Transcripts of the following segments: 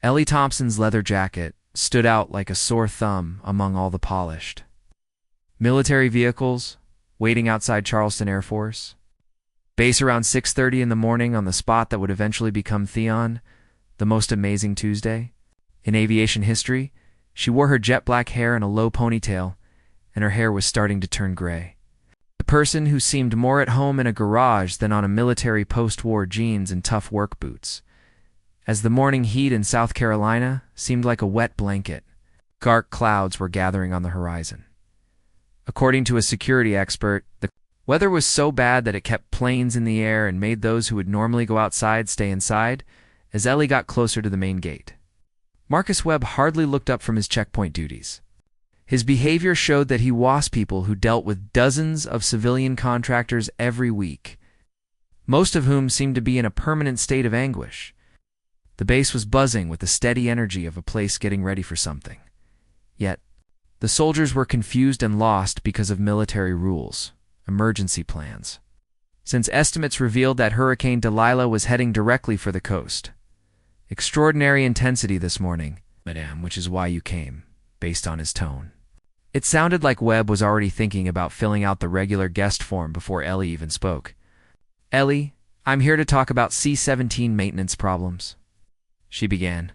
Ellie Thompson's leather jacket stood out like a sore thumb among all the polished military vehicles waiting outside Charleston Air Force Base around 6:30 in the morning on the spot that would eventually become Theon, the most amazing Tuesday in aviation history. She wore her jet black hair in a low ponytail, and her hair was starting to turn gray. The person who seemed more at home in a garage than on a military post wore jeans and tough work boots. As the morning heat in South Carolina seemed like a wet blanket, dark clouds were gathering on the horizon. According to a security expert, the weather was so bad that it kept planes in the air and made those who would normally go outside stay inside as Ellie got closer to the main gate. Marcus Webb hardly looked up from his checkpoint duties. His behavior showed that he was people who dealt with dozens of civilian contractors every week, most of whom seemed to be in a permanent state of anguish. The base was buzzing with the steady energy of a place getting ready for something. Yet, the soldiers were confused and lost because of military rules, emergency plans. Since estimates revealed that Hurricane Delilah was heading directly for the coast. Extraordinary intensity this morning, madame, which is why you came, based on his tone. It sounded like Webb was already thinking about filling out the regular guest form before Ellie even spoke. Ellie, I'm here to talk about C-17 maintenance problems, she began,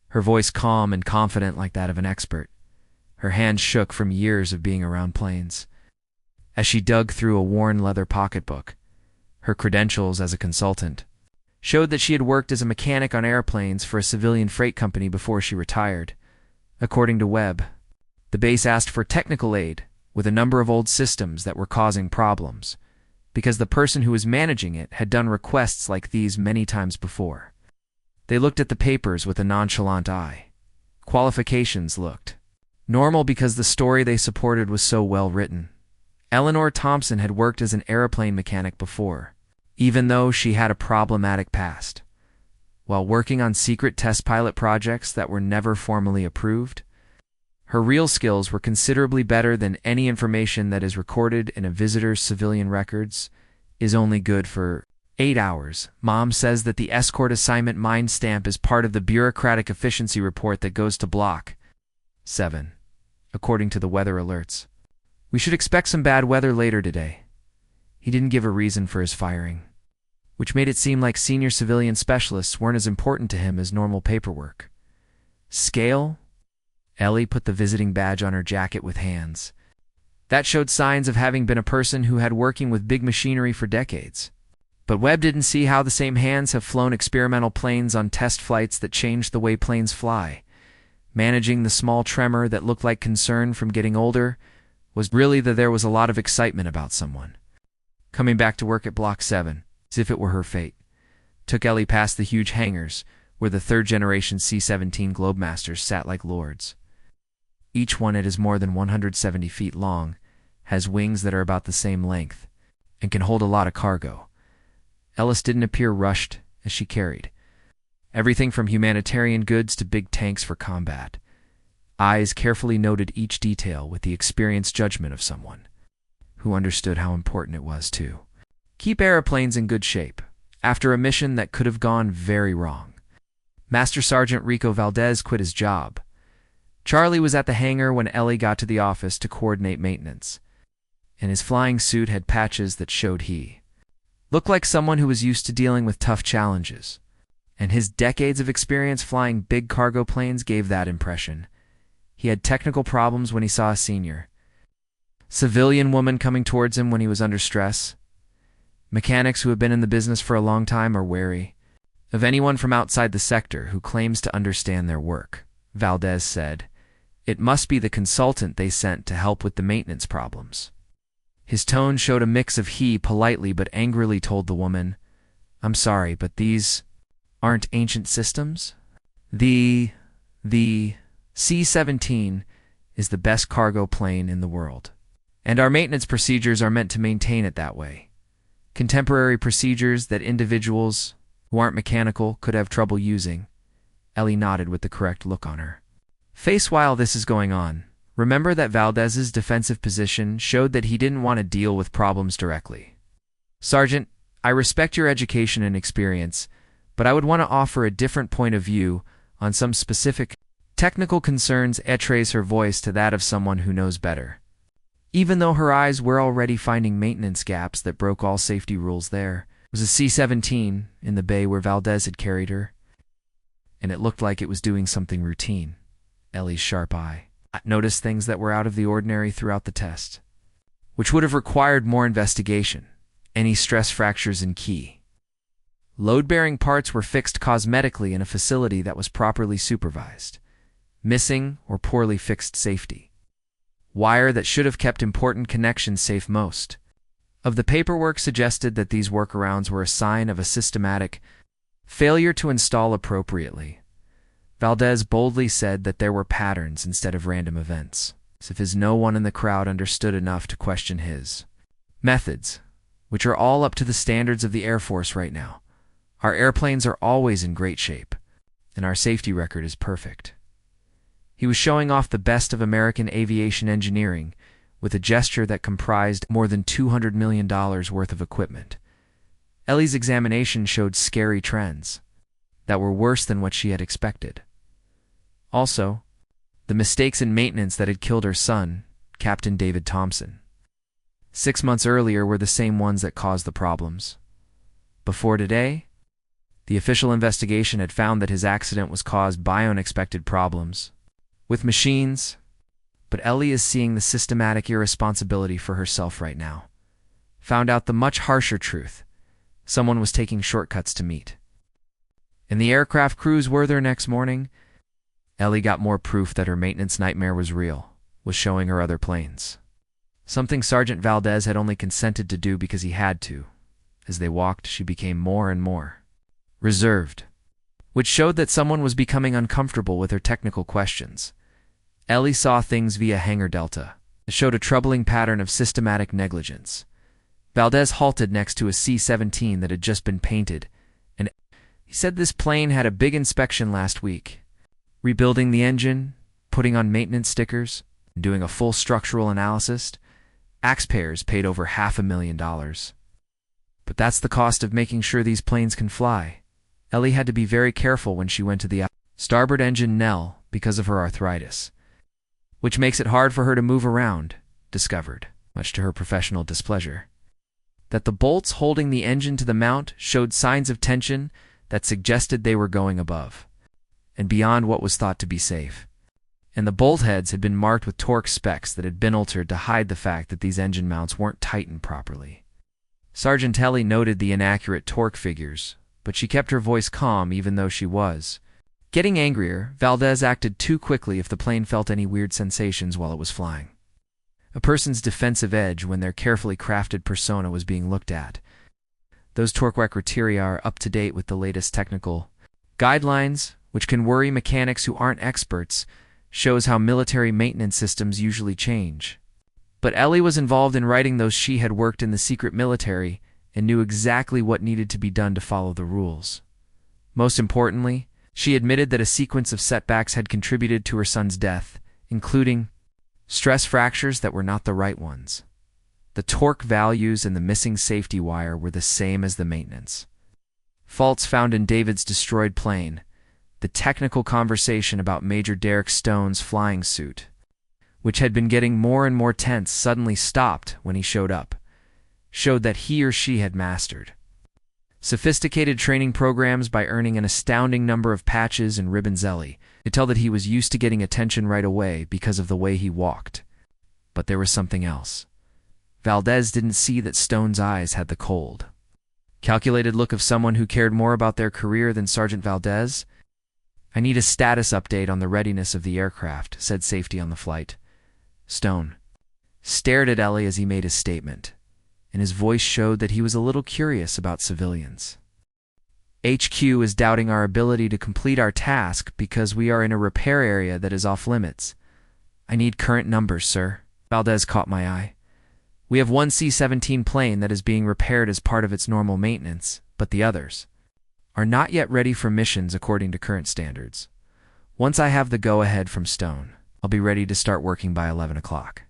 her voice calm and confident like that of an expert. Her hands shook from years of being around planes. As she dug through a worn leather pocketbook, her credentials as a consultant showed that she had worked as a mechanic on airplanes for a civilian freight company before she retired. According to Webb, the base asked for technical aid with a number of old systems that were causing problems, because the person who was managing it had done requests like these many times before. They looked at the papers with a nonchalant eye. Qualifications looked normal because the story they supported was so well written. Eleanor Thompson had worked as an airplane mechanic before, even though she had a problematic past. While working on secret test pilot projects that were never formally approved, her real skills were considerably better than any information that is recorded in a visitor's civilian records is only good for 8 hours. Mom says that the escort assignment mind stamp is part of the bureaucratic efficiency report that goes to Block 7, according to the weather alerts. We should expect some bad weather later today. He didn't give a reason for his firing, which made it seem like senior civilian specialists weren't as important to him as normal paperwork. Scale? Ellie put the visiting badge on her jacket with hands. That showed signs of having been a person who had working with big machinery for decades. But Webb didn't see how the same hands have flown experimental planes on test flights that changed the way planes fly. Managing the small tremor that looked like concern from getting older was really that there was a lot of excitement about someone coming back to work at Block 7, as if it were her fate. Took Ellie past the huge hangars where the third-generation C-17 Globemasters sat like lords. Each one, it is more than 170 feet long, has wings that are about the same length, and can hold a lot of cargo. Ellis didn't appear rushed as she carried everything from humanitarian goods to big tanks for combat. Eyes carefully noted each detail with the experienced judgment of someone who understood how important it was to keep airplanes in good shape after a mission that could have gone very wrong. Master Sergeant Rico Valdez quit his job. Charlie was at the hangar when Ellie got to the office to coordinate maintenance, and his flying suit had patches that showed he looked like someone who was used to dealing with tough challenges, and his decades of experience flying big cargo planes gave that impression. He had technical problems when he saw a senior civilian woman coming towards him when he was under stress. Mechanics who have been in the business for a long time are wary of anyone from outside the sector who claims to understand their work. Valdez said, "It must be the consultant they sent to help with the maintenance problems." His tone showed a mix of he politely but angrily told the woman, "I'm sorry, but these aren't ancient systems. The C-17 is the best cargo plane in the world, and our maintenance procedures are meant to maintain it that way. Contemporary procedures that individuals who aren't mechanical could have trouble using." Ellie nodded with the correct look on her face. While this is going on, remember that Valdez's defensive position showed that he didn't want to deal with problems directly. "Sergeant, I respect your education and experience, but I would want to offer a different point of view on some specific technical concerns trace her voice to that of someone who knows better. Even though her eyes were already finding maintenance gaps that broke all safety rules, there was a C-17 in the bay where Valdez had carried her, and it looked like it was doing something routine. Ellie's sharp eye noticed things that were out of the ordinary throughout the test, which would have required more investigation. Any stress fractures in key load-bearing parts were fixed cosmetically in a facility that was properly supervised. Missing or poorly fixed safety wire that should have kept important connections safe. Most of the paperwork suggested that these workarounds were a sign of a systematic failure to install appropriately. Valdez boldly said that there were patterns instead of random events, as if no one in the crowd understood enough to question his methods, which are all up to the standards of the Air Force right now. Our airplanes are always in great shape, and our safety record is perfect. He was showing off the best of American aviation engineering with a gesture that comprised more than $200 million worth of equipment. Ellie's examination showed scary trends that were worse than what she had expected. Also, the mistakes in maintenance that had killed her son, Captain David Thompson, 6 months earlier, were the same ones that caused the problems. Before today, the official investigation had found that his accident was caused by unexpected problems with machines, but Ellie is seeing the systematic irresponsibility for herself right now. Found out the much harsher truth. Someone was taking shortcuts to meet. In the aircraft crews were there next morning, Ellie got more proof that her maintenance nightmare was real, was showing her other planes. Something Sergeant Valdez had only consented to do because he had to. As they walked, she became more and more reserved, which showed that someone was becoming uncomfortable with her technical questions. Ellie saw things via hangar delta. It showed a troubling pattern of systematic negligence. Valdez halted next to a C-17 that had just been painted, and he said this plane had a big inspection last week, rebuilding the engine, putting on maintenance stickers, and doing a full structural analysis. Taxpayers paid over $500,000. But that's the cost of making sure these planes can fly. Ellie had to be very careful when she went to the starboard engine Nell because of her arthritis, which makes it hard for her to move around. Discovered, much to her professional displeasure, that the bolts holding the engine to the mount showed signs of tension that suggested they were going above and beyond what was thought to be safe. And the bolt heads had been marked with torque specs that had been altered to hide the fact that these engine mounts weren't tightened properly. Sergeant Ellie noted the inaccurate torque figures, but she kept her voice calm even though she was getting angrier. Valdez acted too quickly if the plane felt any weird sensations while it was flying. A person's defensive edge when their carefully crafted persona was being looked at. Those torque criteria are up to date with the latest technical guidelines, which can worry mechanics who aren't experts. Shows how military maintenance systems usually change. But Ellie was involved in writing those. She had worked in the secret military and knew exactly what needed to be done to follow the rules. Most importantly, she admitted that a sequence of setbacks had contributed to her son's death, including stress fractures that were not the right ones. The torque values and the missing safety wire were the same as the maintenance faults found in David's destroyed plane. The technical conversation about Major Derek Stone's flying suit, which had been getting more and more tense, suddenly stopped when he showed up, showed that he or she had mastered sophisticated training programs by earning an astounding number of patches and ribbons. Ellie could tell that he was used to getting attention right away because of the way he walked. But there was something else. Valdez didn't see that Stone's eyes had the cold, calculated look of someone who cared more about their career than Sergeant Valdez. "I need a status update on the readiness of the aircraft," said Safety on the Flight. Stone stared at Ellie as he made his statement, and his voice showed that he was a little curious about civilians. "HQ is doubting our ability to complete our task because we are in a repair area that is off limits. I need current numbers, sir." Valdez caught my eye. "We have one C-17 plane that is being repaired as part of its normal maintenance, but the others are not yet ready for missions according to current standards. Once I have the go-ahead from Stone, I'll be ready to start working by 11 o'clock.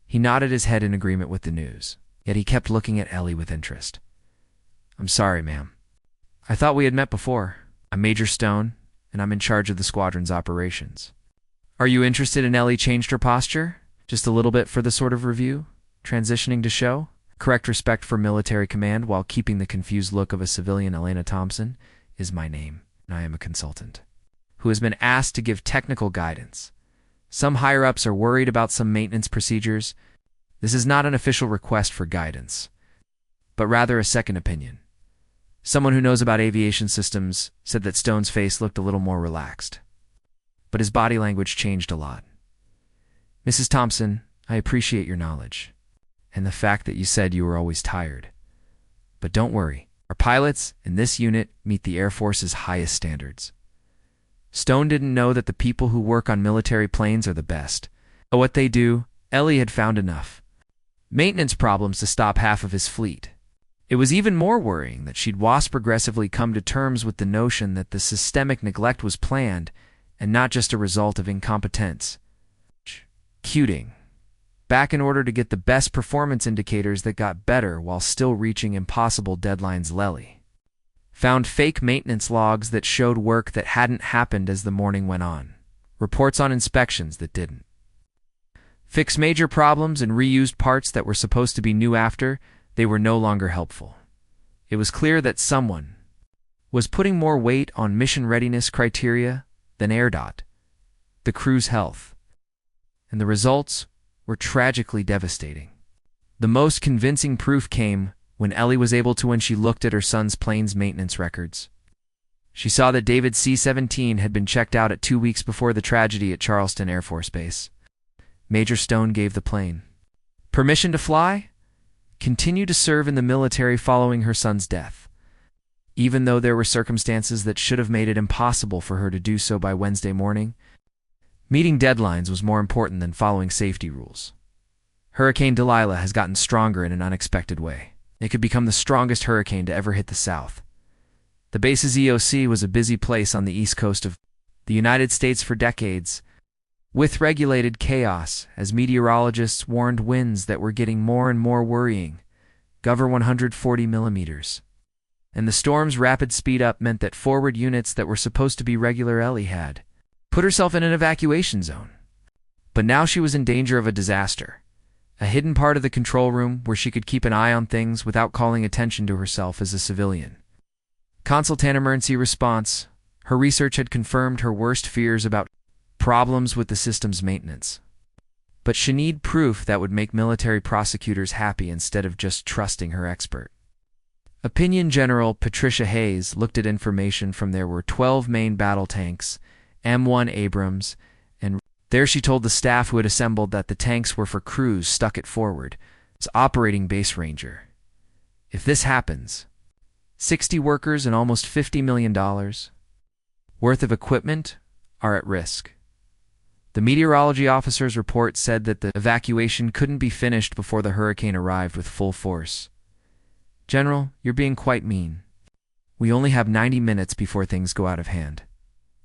He nodded his head in agreement with the news, yet he kept looking at Ellie with interest. "I'm sorry, ma'am. I thought we had met before. I'm Major Stone, and I'm in charge of the squadron's operations. Are you interested in Ellie changed her posture? Just a little bit for the sort of review? Transitioning to show? Correct respect for military command while keeping the confused look of a civilian. Ellie Thompson is my name, and I am a consultant who has been asked to give technical guidance. Some higher-ups are worried about some maintenance procedures. This is not an official request for guidance, but rather a second opinion. Someone who knows about aviation systems said that Stone's face looked a little more relaxed, but his body language changed a lot. Mrs. Thompson, I appreciate your knowledge, and the fact that you said you were always tired. But don't worry, our pilots in this unit meet the Air Force's highest standards. Stone didn't know that the people who work on military planes are the best. But what they do, Ellie had found enough maintenance problems to stop half of his fleet. It was even more worrying that she'd progressively come to terms with the notion that the systemic neglect was planned and not just a result of incompetence. Cuting back in order to get the best performance indicators that got better while still reaching impossible deadlines. Ellie found fake maintenance logs that showed work that hadn't happened as the morning went on, reports on inspections that didn't fix major problems, and reused parts that were supposed to be new after they were no longer helpful. It was clear that someone was putting more weight on mission readiness criteria than AirDOT, the crew's health, and the results were tragically devastating. The most convincing proof came when Ellie was able to when she looked at her son's plane's maintenance records. She saw that David's C-17 had been checked out at 2 weeks before the tragedy at Charleston Air Force Base. Major Stone gave the plane permission to fly, continue to serve in the military following her son's death, even though there were circumstances that should have made it impossible for her to do so by Wednesday morning. Meeting deadlines was more important than following safety rules. Hurricane Delilah has gotten stronger in an unexpected way. It could become the strongest hurricane to ever hit the South. The base's EOC was a busy place on the east coast of the United States for decades, with regulated chaos as meteorologists warned winds that were getting more and more worrying, over 140 millimeters. And the storm's rapid speed up meant that forward units that were supposed to be regular Ellie had put herself in an evacuation zone. But now she was in danger of a disaster, a hidden part of the control room where she could keep an eye on things without calling attention to herself as a civilian. Consultant emergency response. Her research had confirmed her worst fears about problems with the system's maintenance. But she needed proof that would make military prosecutors happy instead of just trusting her expert. Opinion General Patricia Hayes looked at information from there were 12 main battle tanks, M1 Abrams, and there she told the staff who had assembled that the tanks were for crews stuck at forward, as operating base ranger. If this happens, 60 workers and almost $50 million worth of equipment are at risk. The meteorology officer's report said that the evacuation couldn't be finished before the hurricane arrived with full force. General, you're being quite mean. We only have 90 minutes before things go out of hand.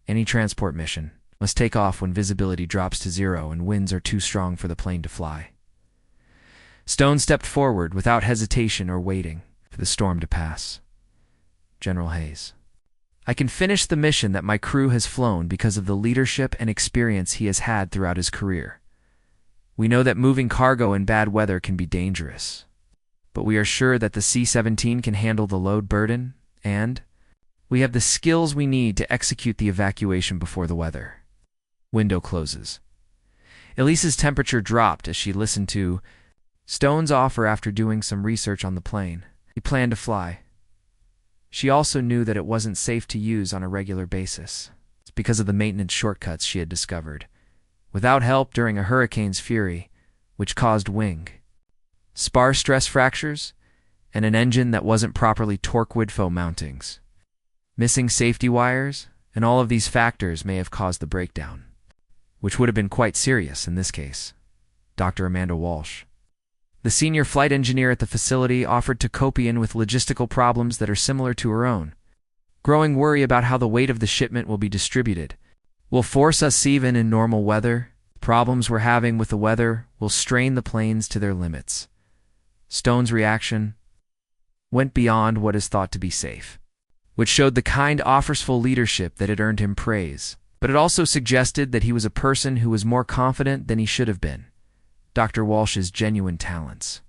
Any transport mission must take off when visibility drops to 0 and winds are too strong for the plane to fly. Stone stepped forward without hesitation or waiting for the storm to pass. General Hayes, I can finish the mission that my crew has flown because of the leadership and experience he has had throughout his career. We know that moving cargo in bad weather can be dangerous, but we are sure that the C-17 can handle the load burden, and we have the skills we need to execute the evacuation before the weather. Window closes. Elise's temperature dropped as she listened to Stone's offer after doing some research on the plane. He planned to fly. She also knew that it wasn't safe to use on a regular basis. It's because of the maintenance shortcuts she had discovered, without help during a hurricane's fury, which caused wing, spar stress fractures, and an engine that wasn't properly torque widfo mountings. Missing safety wires, and all of these factors may have caused the breakdown, which would have been quite serious in this case. Dr. Amanda Walsh, the senior flight engineer at the facility, offered to cope in with logistical problems that are similar to her own. Growing worry about how the weight of the shipment will be distributed will force us even in normal weather. Problems we're having with the weather will strain the planes to their limits. Stone's reaction went beyond what is thought to be safe. which showed the kind, offersful leadership that had earned him praise. But it also suggested that he was a person who was more confident than he should have been. Dr. Walsh's genuine talents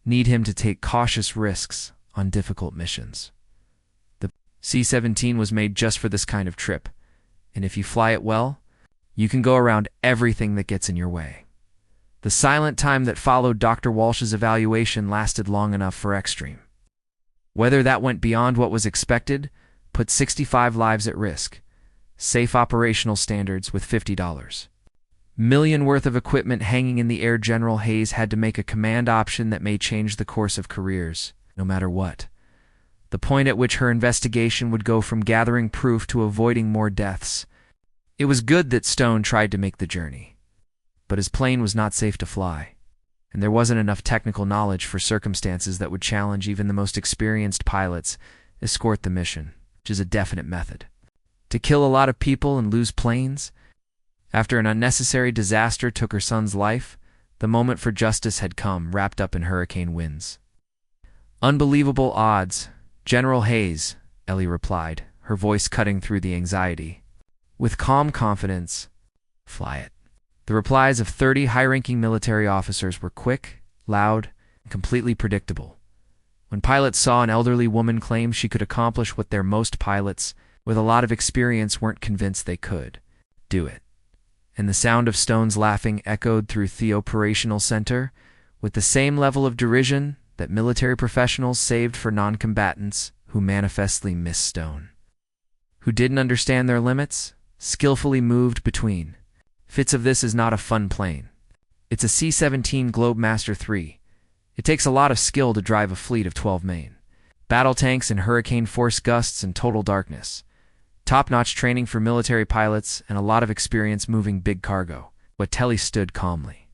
need him to take cautious risks on difficult missions. The C-17 was made just for this kind of trip, and if you fly it well, you can go around everything that gets in your way. The silent time that followed Dr. Walsh's evaluation lasted long enough for extreme. Whether that went beyond what was expected, put 65 lives at risk. Safe operational standards with $50 million worth of equipment hanging in the air. General Hayes had to make a command option that may change the course of careers, no matter what. The point at which her investigation would go from gathering proof to avoiding more deaths. It was good that Stone tried to make the journey, but his plane was not safe to fly, and there wasn't enough technical knowledge for circumstances that would challenge even the most experienced pilots escort the mission, which is a definite method. To kill a lot of people and lose planes? After an unnecessary disaster took her son's life, the moment for justice had come, wrapped up in hurricane winds. Unbelievable odds, General Hayes, Ellie replied, her voice cutting through the anxiety. With calm confidence, fly it. The replies of 30 high-ranking military officers were quick, loud, and completely predictable. When pilots saw an elderly woman claim she could accomplish what their most pilots, with a lot of experience, weren't convinced they could do it. And the sound of Stone's laughing echoed through the operational center with the same level of derision that military professionals saved for non-combatants who manifestly missed Stone. Who didn't understand their limits, skillfully moved between. Fits of this is not a fun plane. It's a C-17 Globemaster III. It takes a lot of skill to drive a fleet of 12 main battle tanks in hurricane force gusts and total darkness. Top-notch training for military pilots and a lot of experience moving big cargo. But Telly stood calmly.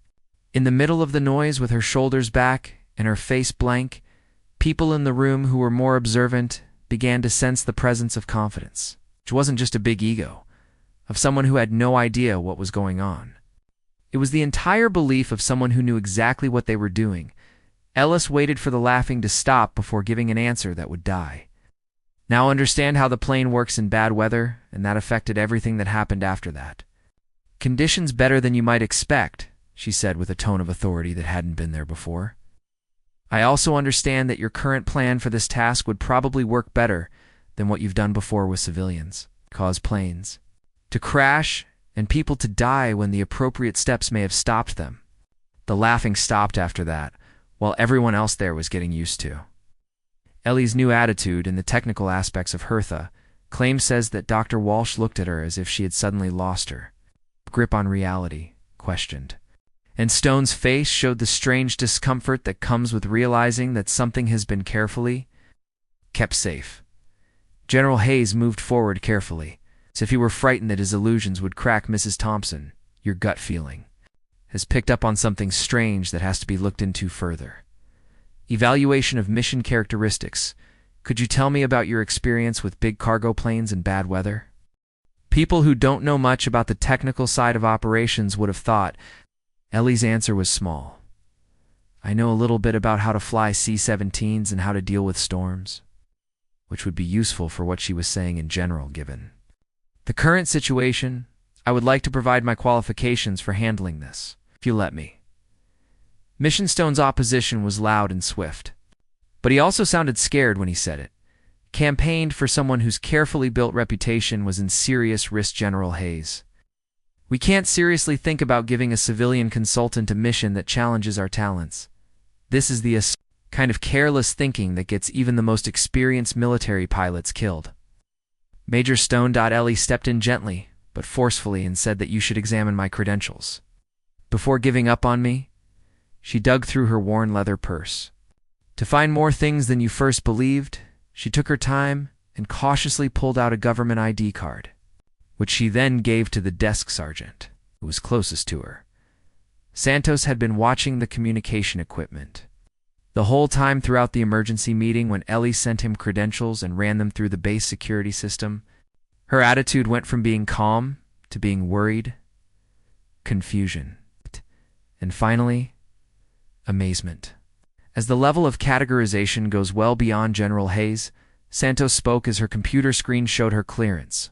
In the middle of the noise, with her shoulders back and her face blank, people in the room who were more observant began to sense the presence of confidence, which wasn't just a big ego, of someone who had no idea what was going on. It was the entire belief of someone who knew exactly what they were doing. Ellis waited for the laughing to stop before giving an answer that would die. Now understand how the plane works in bad weather, and that affected everything that happened after that. Conditions better than you might expect, she said with a tone of authority that hadn't been there before. I also understand that your current plan for this task would probably work better than what you've done before with civilians. Cause planes to crash and people to die when the appropriate steps may have stopped them. The laughing stopped after that, while everyone else there was getting used to. Ellie's new attitude and the technical aspects of Hertha claim says that Dr. Walsh looked at her as if she had suddenly lost her grip on reality, questioned. And Stone's face showed the strange discomfort that comes with realizing that something has been carefully kept safe. General Hayes moved forward carefully, as if he were frightened that his illusions would crack. Mrs. Thompson, your gut feeling has picked up on something strange that has to be looked into further. Evaluation of mission characteristics. Could you tell me about your experience with big cargo planes in bad weather? People who don't know much about the technical side of operations would have thought. Ellie's answer was small. I know a little bit about how to fly C-17s and how to deal with storms, which would be useful for what she was saying in general given the current situation. I would like to provide my qualifications for handling this, if you let me. Mission Stone's opposition was loud and swift, but he also sounded scared when he said it. Campaigned for someone whose carefully built reputation was in serious risk. General Hayes. We can't seriously think about giving a civilian consultant a mission that challenges our talents. This is the kind of careless thinking that gets even the most experienced military pilots killed. Major Stone. Ellie stepped in gently, but forcefully, and said that you should examine my credentials. Before giving up on me, she dug through her worn leather purse. To find more things than you first believed, she took her time and cautiously pulled out a government ID card, which she then gave to the desk sergeant, who was closest to her. Santos had been watching the communication equipment the whole time throughout the emergency meeting. When Ellie sent him credentials and ran them through the base security system, her attitude went from being calm to being worried, confusion, and finally, amazement. As the level of categorization goes well beyond General Hayes, Santos spoke as her computer screen showed her clearance.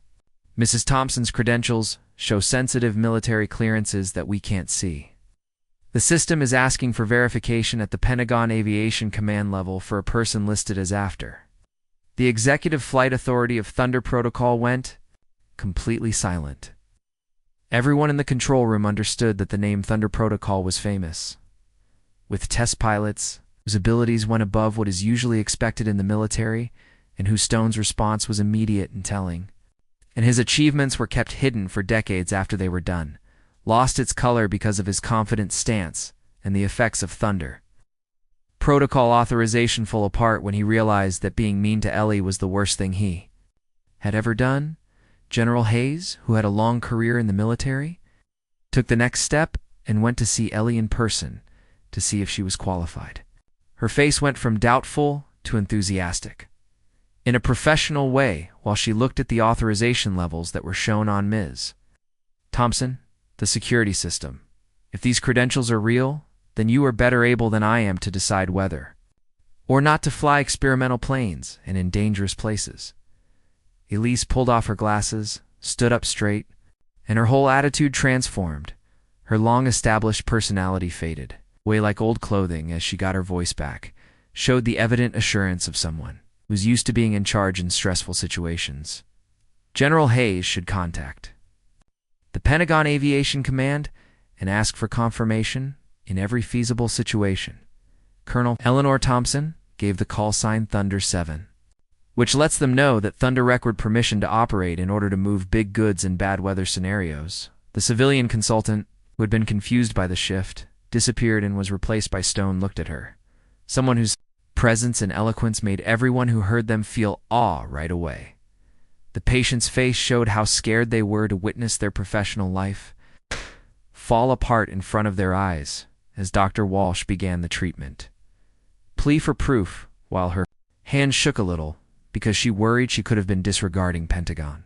Mrs. Thompson's credentials show sensitive military clearances that we can't see. The system is asking for verification at the Pentagon Aviation Command level for a person listed as after. The Executive Flight Authority of Thunder Protocol went completely silent. Everyone in the control room understood that the name Thunder Protocol was famous. With test pilots whose abilities went above what is usually expected in the military, and whose Stone's response was immediate and telling. And his achievements were kept hidden for decades after they were done, lost its color because of his confident stance and the effects of thunder. Protocol authorization fell apart when he realized that being mean to Ellie was the worst thing he had ever done. General Hayes, who had a long career in the military, took the next step and went to see Ellie in person to see if she was qualified. Her face went from doubtful to enthusiastic. In a professional way, while she looked at the authorization levels that were shown on Ms. Thompson, the security system. If these credentials are real, then you are better able than I am to decide whether or not to fly experimental planes and in dangerous places. Elise pulled off her glasses, stood up straight, and her whole attitude transformed. Her long-established personality faded away like old clothing as she got her voice back, showed the evident assurance of someone who was used to being in charge in stressful situations. General Hayes should contact the Pentagon Aviation Command and ask for confirmation in every feasible situation. Colonel Ellie Thompson gave the call sign Thunder 7, which lets them know that Thunder required permission to operate in order to move big goods in bad weather scenarios. The civilian consultant, who had been confused by the shift, disappeared and was replaced by Stone. Looked at her, someone whose presence and eloquence made everyone who heard them feel awe right away. The patient's face showed how scared they were to witness their professional life fall apart in front of their eyes as Dr. Walsh began the treatment. Plea for proof, while her hand shook a little because she worried she could have been disregarding Pentagon.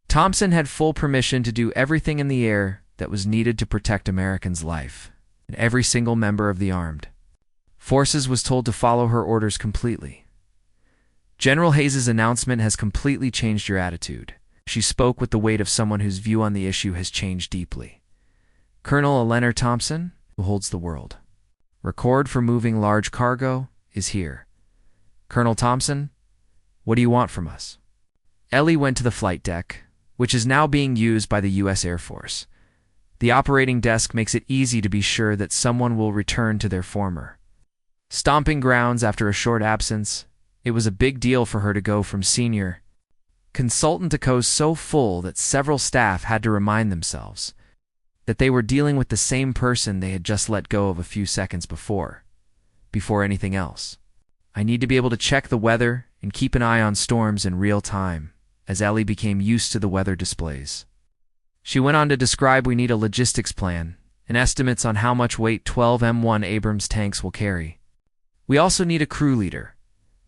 Thompson had full permission to do everything in the air that was needed to protect Americans' life, and every single member of the armed forces was told to follow her orders completely. General Hayes' announcement has completely changed your attitude. She spoke with the weight of someone whose view on the issue has changed deeply. Colonel Ellie Thompson, who holds the world record for moving large cargo, is here. Colonel Thompson, what do you want from us? Ellie went to the flight deck, which is now being used by the U.S. Air Force. The operating desk makes it easy to be sure that someone will return to their former stomping grounds after a short absence. It was a big deal for her to go from senior consultant to co so full that several staff had to remind themselves that they were dealing with the same person they had just let go of a few seconds before anything else. I need to be able to check the weather and keep an eye on storms in real time, as Ellie became used to the weather displays. She went on to describe we need a logistics plan and estimates on how much weight 12 M1 Abrams tanks will carry. We also need a crew leader.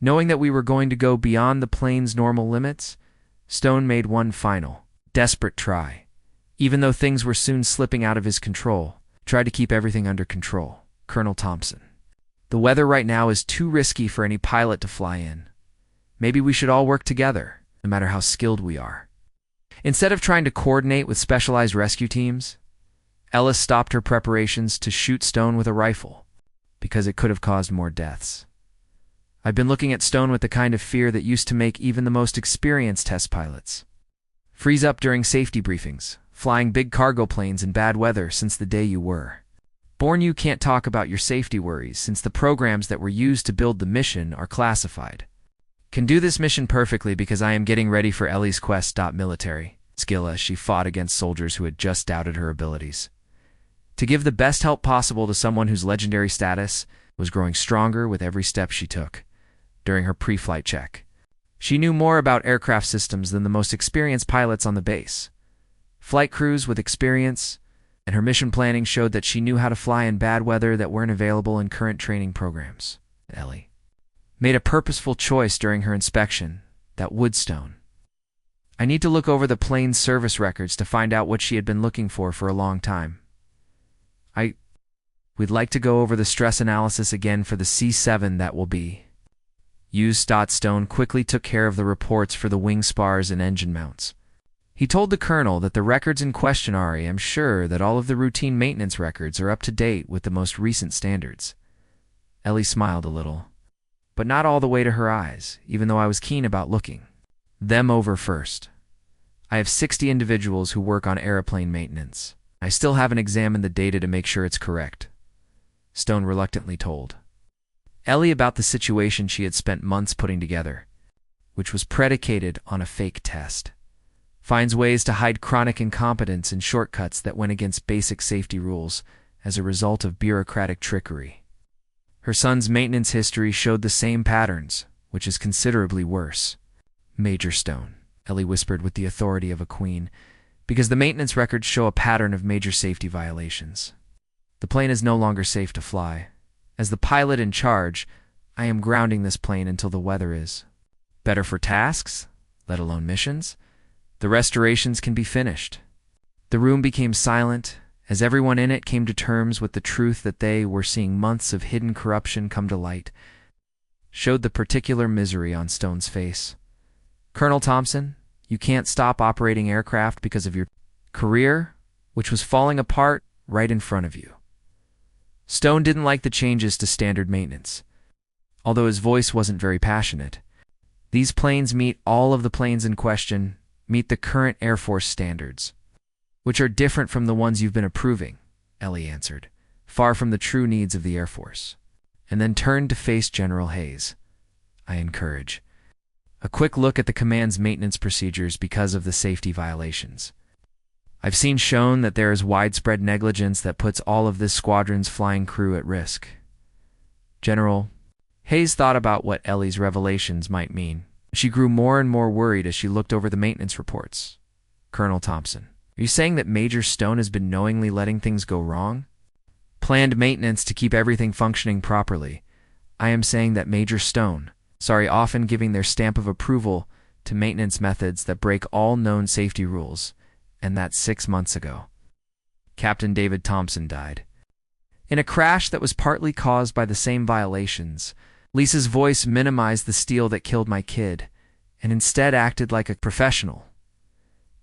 Knowing that we were going to go beyond the plane's normal limits, Stone made one final, desperate try. Even though things were soon slipping out of his control, tried to keep everything under control. Colonel Thompson, the weather right now is too risky for any pilot to fly in. Maybe we should all work together, no matter how skilled we are. Instead of trying to coordinate with specialized rescue teams, Ellis stopped her preparations to shoot Stone with a rifle, because it could have caused more deaths. I've been looking at Stone with the kind of fear that used to make even the most experienced test pilots freeze up during safety briefings, flying big cargo planes in bad weather since the day you were born. You can't talk about your safety worries since the programs that were used to build the mission are classified. Can do this mission perfectly because I am getting ready for Ellie's quest. Military skill as she fought against soldiers who had just doubted her abilities. To give the best help possible to someone whose legendary status was growing stronger with every step she took. During her pre-flight check, she knew more about aircraft systems than the most experienced pilots on the base. Flight crews with experience, and her mission planning showed that she knew how to fly in bad weather that weren't available in current training programs. Ellie made a purposeful choice during her inspection, that Woodstone. I need to look over the plane's service records to find out what she had been looking for a long time. We'd like to go over the stress analysis again for the C7. That will be Stone quickly took care of the reports for the wing spars and engine mounts. He told the colonel that the records in question are, I am sure that all of the routine maintenance records are up to date with the most recent standards. Ellie smiled a little, but not all the way to her eyes, even though I was keen about looking them over first. I have 60 individuals who work on airplane maintenance. I still haven't examined the data to make sure it's correct, Stone reluctantly told Ellie about the situation she had spent months putting together, which was predicated on a fake test. Finds ways to hide chronic incompetence and shortcuts that went against basic safety rules as a result of bureaucratic trickery. Her son's maintenance history showed the same patterns, which is considerably worse. Major Stone, Ellie whispered with the authority of a queen, because the maintenance records show a pattern of major safety violations. The plane is no longer safe to fly. As the pilot in charge, I am grounding this plane until the weather is better for tasks, let alone missions. The restorations can be finished. The room became silent as everyone in it came to terms with the truth that they were seeing months of hidden corruption come to light. Showed the particular misery on Stone's face. Colonel Thompson, you can't stop operating aircraft because of your career, which was falling apart right in front of you. Stone didn't like the changes to standard maintenance, although his voice wasn't very passionate. These planes meet all of the planes in question, meet the current Air Force standards, which are different from the ones you've been approving, Ellie answered, far from the true needs of the Air Force, and then turned to face General Hayes. I encourage a quick look at the command's maintenance procedures because of the safety violations. I've seen shown that there is widespread negligence that puts all of this squadron's flying crew at risk. General Hayes thought about what Ellie's revelations might mean. She grew more and more worried as she looked over the maintenance reports. Colonel Thompson, are you saying that Major Stone has been knowingly letting things go wrong? Planned maintenance to keep everything functioning properly. I am saying that Major Stone, often giving their stamp of approval to maintenance methods that break all known safety rules, and that 6 months ago, Captain David Thompson died. In a crash that was partly caused by the same violations, Lisa's voice minimized the steel that killed my kid, and instead acted like a professional.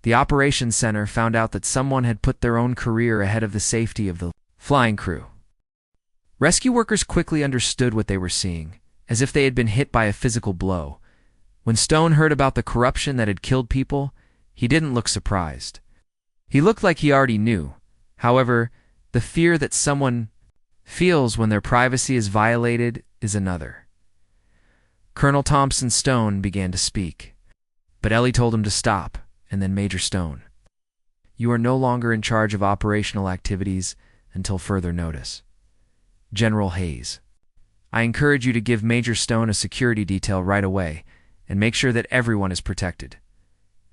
The operations center found out that someone had put their own career ahead of the safety of the flying crew. Rescue workers quickly understood what they were seeing, as if they had been hit by a physical blow. When Stone heard about the corruption that had killed people, he didn't look surprised. He looked like he already knew. However, the fear that someone feels when their privacy is violated is another. Colonel Thompson Stone began to speak, but Ellie told him to stop, and then Major Stone. You are no longer in charge of operational activities until further notice. General Hayes, I encourage you to give Major Stone a security detail right away and make sure that everyone is protected.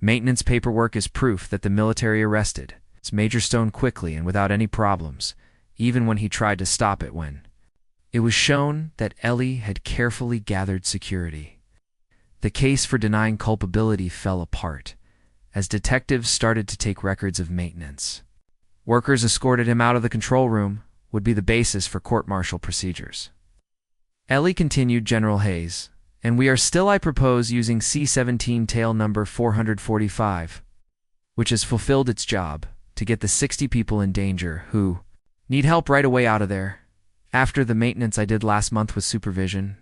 Maintenance paperwork is proof that the military arrested Major Stone quickly and without any problems, even when he tried to stop it when it was shown that Ellie had carefully gathered security. The case for denying culpability fell apart as detectives started to take records of maintenance. Workers escorted him out of the control room would be the basis for court-martial procedures. Ellie continued, General Hayes, and we are still, I propose, using C-17 tail number 445, which has fulfilled its job to get the 60 people in danger who need help right away out of there. After the maintenance I did last month with supervision,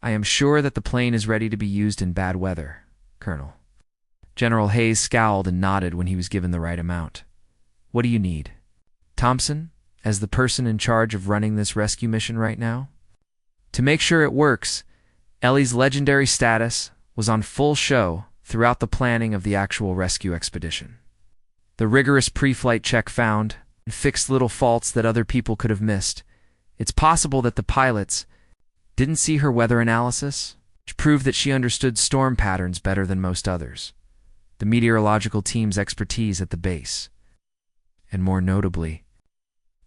I am sure that the plane is ready to be used in bad weather, Colonel. General Hayes scowled and nodded when he was given the right amount. What do you need? Thompson, as the person in charge of running this rescue mission right now? To make sure it works, Ellie's legendary status was on full show throughout the planning of the actual rescue expedition. The rigorous pre-flight check found and fixed little faults that other people could have missed. It's possible that the pilots didn't see her weather analysis, which proved that she understood storm patterns better than most others, the meteorological team's expertise at the base, and more notably,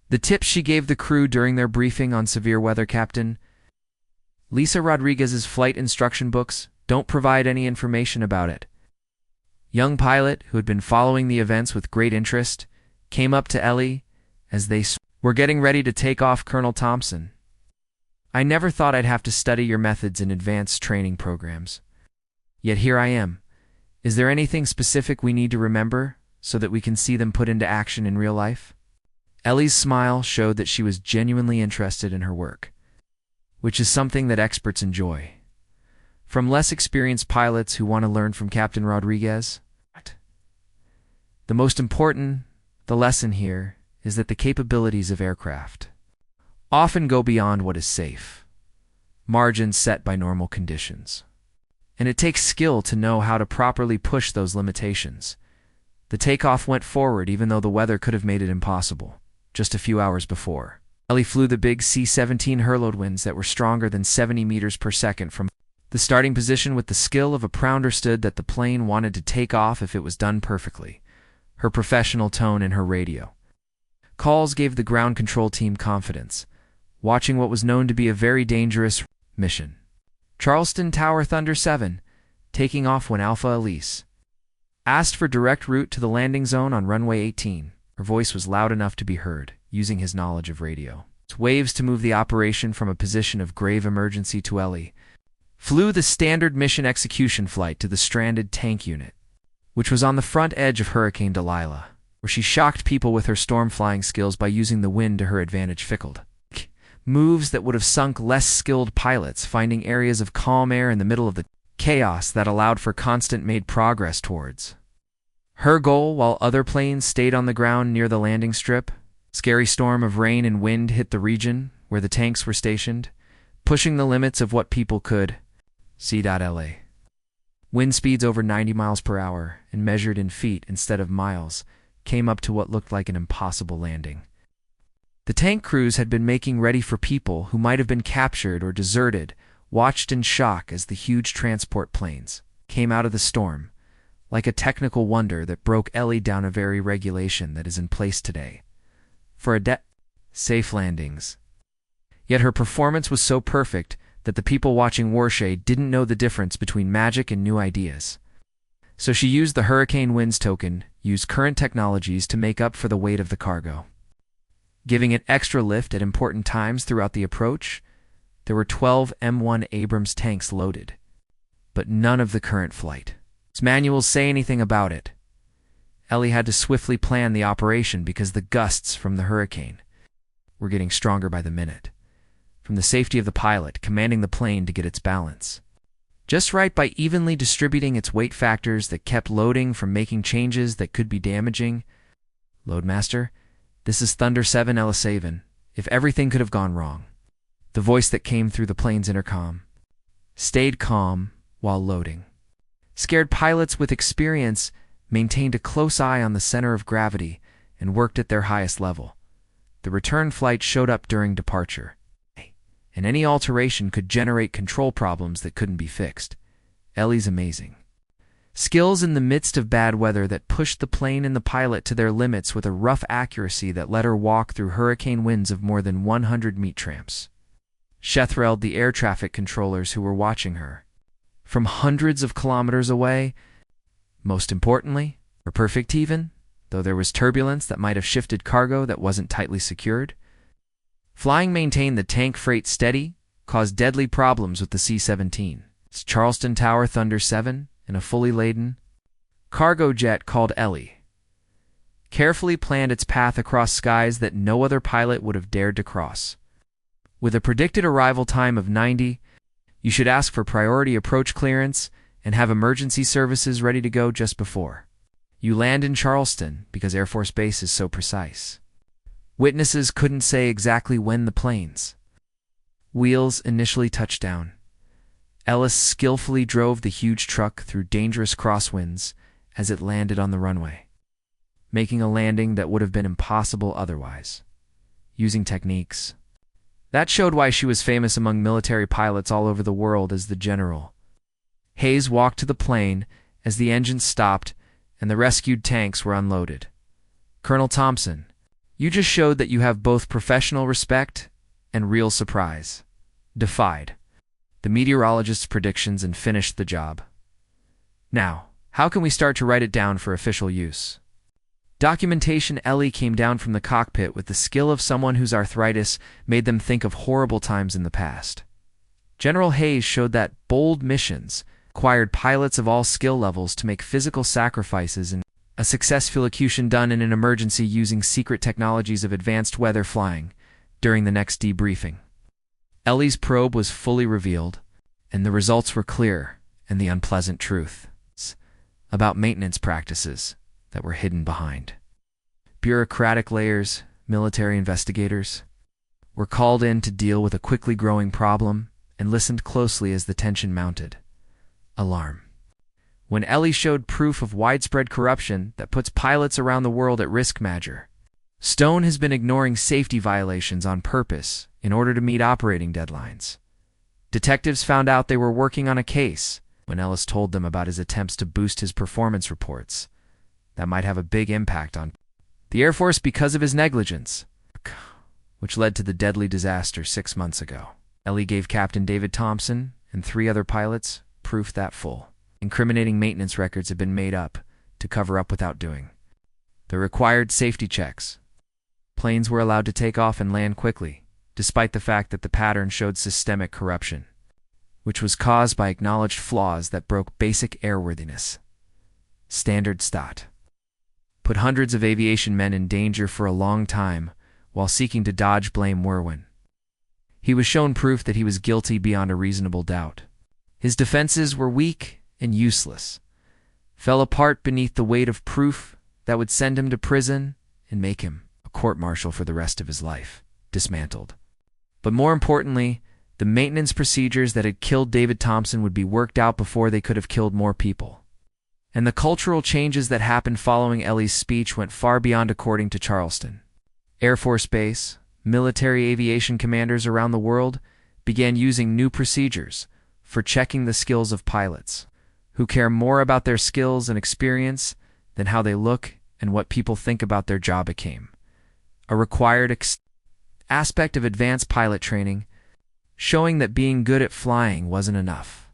the tips she gave the crew during their briefing on severe weather. Captain Lisa Rodriguez's flight instruction books don't provide any information about it. Young pilot, who had been following the events with great interest, came up to Ellie as they were getting ready to take off. Colonel Thompson, I never thought I'd have to study your methods in advanced training programs. Yet here I am. Is there anything specific we need to remember so that we can see them put into action in real life?" Ellie's smile showed that she was genuinely interested in her work, which is something that experts enjoy. From less experienced pilots who want to learn from Captain Rodriguez. The most important, the lesson here, is that the capabilities of aircraft often go beyond what is safe, margins set by normal conditions. And it takes skill to know how to properly push those limitations. The takeoff went forward even though the weather could have made it impossible, just a few hours before. Ellie flew the big C-17 hurled winds that were stronger than 70 meters per second from the starting position with the skill of a pro understood that the plane wanted to take off if it was done perfectly. Her professional tone in her radio calls gave the ground control team confidence, watching what was known to be a very dangerous mission. Charleston Tower Thunder 7, taking off when Alpha Elise asked for direct route to the landing zone on runway 18. Her voice was loud enough to be heard, using his knowledge of radio. Waves to move the operation from a position of grave emergency to Ellie flew the standard mission execution flight to the stranded tank unit, which was on the front edge of Hurricane Delilah, where she shocked people with her storm flying skills by using the wind to her advantage. Fickled moves that would have sunk less skilled pilots, finding areas of calm air in the middle of the chaos that allowed for constant made progress towards her goal while other planes stayed on the ground near the landing strip. Scary storm of rain and wind hit the region where the tanks were stationed, pushing the limits of what people could see.la. Wind speeds over 90 miles per hour and measured in feet instead of miles came up to what looked like an impossible landing. The tank crews had been making ready for people who might have been captured or deserted, watched in shock as the huge transport planes came out of the storm, like a technical wonder that broke Ellie down a very regulation that is in place today for safe landings. Yet her performance was so perfect that the people watching Warshay didn't know the difference between magic and new ideas. So she used the Hurricane Winds token, used current technologies to make up for the weight of the cargo. Giving it extra lift at important times throughout the approach, there were 12 M1 Abrams tanks loaded, but none of the current flight. Its manuals say anything about it. Ellie had to swiftly plan the operation because the gusts from the hurricane were getting stronger by the minute. From the safety of the pilot, commanding the plane to get its balance just right by evenly distributing its weight factors that kept loading from making changes that could be damaging. Loadmaster, this is Thunder 7 Elisaven. If everything could have gone wrong. The voice that came through the plane's intercom stayed calm while loading. Scared pilots with experience maintained a close eye on the center of gravity and worked at their highest level. The return flight showed up during departure, and any alteration could generate control problems that couldn't be fixed. Ellie's amazing skills in the midst of bad weather that pushed the plane and the pilot to their limits with a rough accuracy that let her walk through hurricane winds of more than 100 meat tramps. Thrilled the air traffic controllers who were watching her from hundreds of kilometers away. Most importantly, her perfect even, though there was turbulence that might have shifted cargo that wasn't tightly secured. Flying maintained the tank freight steady, caused deadly problems with the C-17. It's Charleston Tower Thunder 7 in a fully laden cargo jet called Ellie carefully planned its path across skies that no other pilot would have dared to cross. With a predicted arrival time of 90, you should ask for priority approach clearance and have emergency services ready to go just before you land in Charleston because Air Force Base is so precise. Witnesses couldn't say exactly when the plane's wheels initially touched down. Ellis skillfully drove the huge truck through dangerous crosswinds as it landed on the runway, making a landing that would have been impossible otherwise, using techniques that showed why she was famous among military pilots all over the world as the General. Hayes walked to the plane as the engines stopped and the rescued tanks were unloaded. Colonel Thompson, you just showed that you have both professional respect and real surprise. Defied the meteorologist's predictions and finished the job. Now, how can we start to write it down for official use? Documentation. Ellie came down from the cockpit with the skill of someone whose arthritis made them think of horrible times in the past. General Hayes showed that bold missions required pilots of all skill levels to make physical sacrifices, and a successful execution done in an emergency using secret technologies of advanced weather flying during the next debriefing. Ellie's probe was fully revealed, and the results were clear, and the unpleasant truth about maintenance practices that were hidden behind. Bureaucratic layers, military investigators, were called in to deal with a quickly growing problem and listened closely as the tension mounted. Alarm. When Ellie showed proof of widespread corruption that puts pilots around the world at risk. Major Stone has been ignoring safety violations on purpose in order to meet operating deadlines. Detectives found out they were working on a case when Ellis told them about his attempts to boost his performance reports. That might have a big impact on the Air Force because of his negligence, which led to the deadly disaster 6 months ago. Ellie gave Captain David Thompson and 3 other pilots proof that full, incriminating maintenance records had been made up to cover up without doing the required safety checks. Planes were allowed to take off and land quickly, despite the fact that the pattern showed systemic corruption, which was caused by acknowledged flaws that broke basic airworthiness. Standard stat. Put hundreds of aviation men in danger for a long time while seeking to dodge blame. Werwin. He was shown proof that he was guilty beyond a reasonable doubt. His defenses were weak and useless, fell apart beneath the weight of proof that would send him to prison and make him a court-martial for the rest of his life. Dismantled. But more importantly, the maintenance procedures that had killed David Thompson would be worked out before they could have killed more people. And the cultural changes that happened following Ellie's speech went far beyond. According to Charleston Air Force Base, military aviation commanders around the world began using new procedures for checking the skills of pilots, who care more about their skills and experience than how they look and what people think about their job. Became a required aspect of advanced pilot training, showing that being good at flying wasn't enough.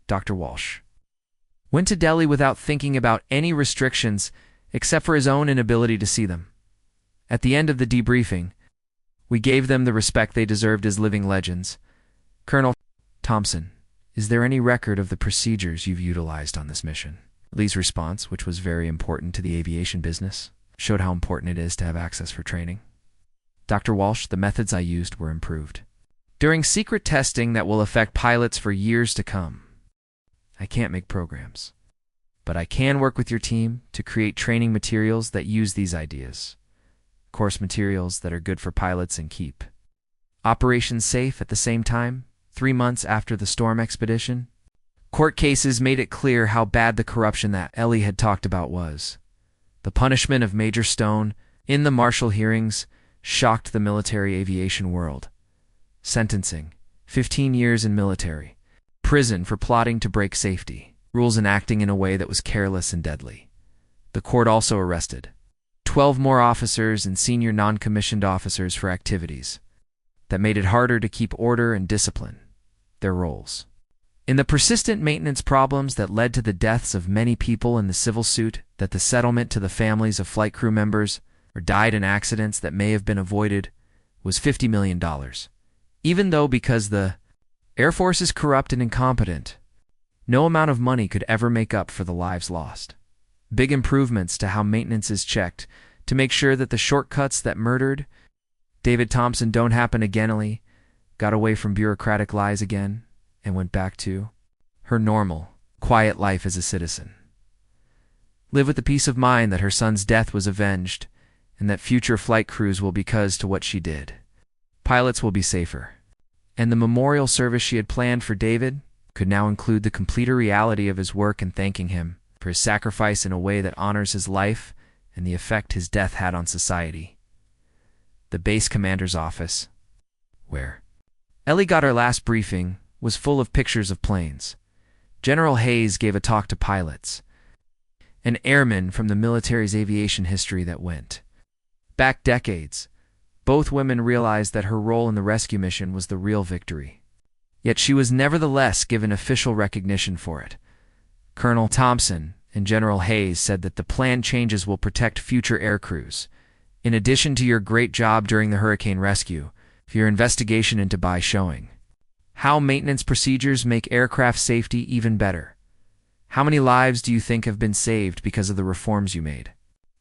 Dr. Walsh went to Delhi without thinking about any restrictions except for his own inability to see them. At the end of the debriefing, we gave them the respect they deserved as living legends. Colonel Thompson, is there any record of the procedures you've utilized on this mission? Lee's response, which was very important to the aviation business, showed how important it is to have access for training. Dr. Walsh, the methods I used were improved during secret testing that will affect pilots for years to come. I can't make programs, but I can work with your team to create training materials that use these ideas. Course materials that are good for pilots and keep operations safe. At the same time, 3 months after the storm expedition, court cases made it clear how bad the corruption that Ellie had talked about was. The punishment of Major Stone in the Marshall hearings shocked the military aviation world. Sentencing, 15 years in military prison for plotting to break safety rules and acting in a way that was careless and deadly. The court also arrested 12 more officers and senior non-commissioned officers for activities that made it harder to keep order and discipline their roles. In the persistent maintenance problems that led to the deaths of many people in the civil suit, that the settlement to the families of flight crew members or died in accidents that may have been avoided was $50 million. Even though, because the Air Force is corrupt and incompetent, no amount of money could ever make up for the lives lost. Big improvements to how maintenance is checked to make sure that the shortcuts that murdered David Thompson don't happen again. Ellie got away from bureaucratic lies again and went back to her normal, quiet life as a citizen. Live with the peace of mind that her son's death was avenged and that future flight crews will because to what she did. Pilots will be safer. And the memorial service she had planned for David could now include the completer reality of his work and thanking him for his sacrifice in a way that honors his life and the effect his death had on society. The base commander's office, where Ellie got her last briefing, was full of pictures of planes. General Hayes gave a talk to pilots and airmen from the military's aviation history that went back decades. Both women realized that her role in the rescue mission was the real victory. Yet she was nevertheless given official recognition for it. Colonel Thompson and General Hayes said that the planned changes will protect future air crews. In addition to your great job during the hurricane rescue, for your investigation into by showing how maintenance procedures make aircraft safety even better. How many lives do you think have been saved because of the reforms you made?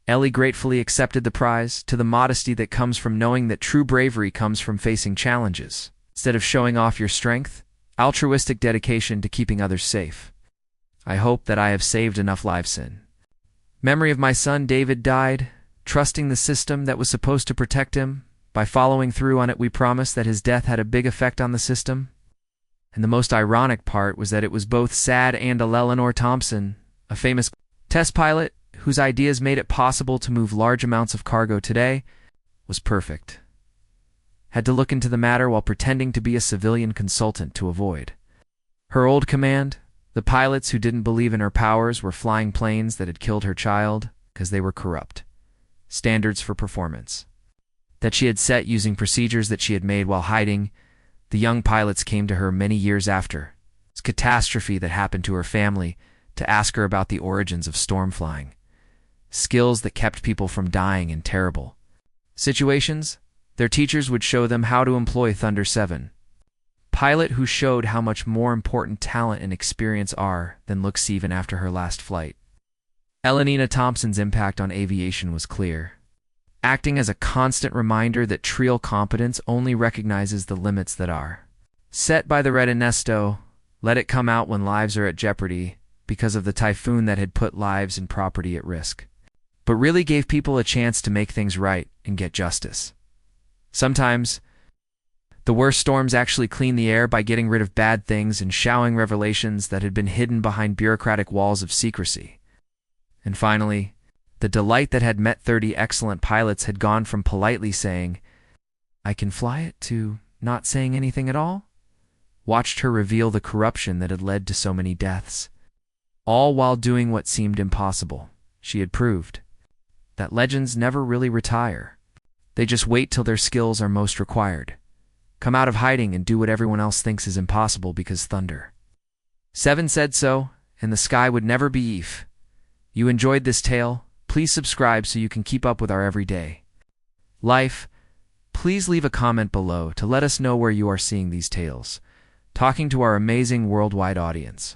Ellie gratefully accepted the prize, to the modesty that comes from knowing that true bravery comes from facing challenges. Instead of showing off your strength, altruistic dedication to keeping others safe. I hope that I have saved enough lives in memory of my son David died, trusting the system that was supposed to protect him. By following through on it, we promised that his death had a big effect on the system. And the most ironic part was that it was both sad and Ellie Thompson, a famous test pilot whose ideas made it possible to move large amounts of cargo today, was perfect. Had to look into the matter while pretending to be a civilian consultant to avoid her old command. The pilots who didn't believe in her powers were flying planes that had killed her child because they were corrupt standards for performance that she had set using procedures that she had made while hiding. The young pilots came to her many years after this catastrophe that happened to her family to ask her about the origins of storm flying, skills that kept people from dying in terrible situations. Their teachers would show them how to employ Thunder 7. Pilot who showed how much more important talent and experience are than looks even after her last flight. Ellie Thompson's impact on aviation was clear, acting as a constant reminder that trial competence only recognizes the limits that are set by the red Ernesto, let it come out when lives are at jeopardy because of the typhoon that had put lives and property at risk, but really gave people a chance to make things right and get justice. Sometimes, the worst storms actually clean the air by getting rid of bad things and showering revelations that had been hidden behind bureaucratic walls of secrecy. And finally, the delight that had met 30 excellent pilots had gone from politely saying, "I can fly it," to not saying anything at all. Watched her reveal the corruption that had led to so many deaths, all while doing what seemed impossible. She had proved that legends never really retire. They just wait till their skills are most required. Come out of hiding and do what everyone else thinks is impossible because Thunder 7 said so, and the sky would never be Eve. You enjoyed this tale? Please subscribe so you can keep up with our everyday life. Please leave a comment below to let us know where you are seeing these tales, talking to our amazing worldwide audience.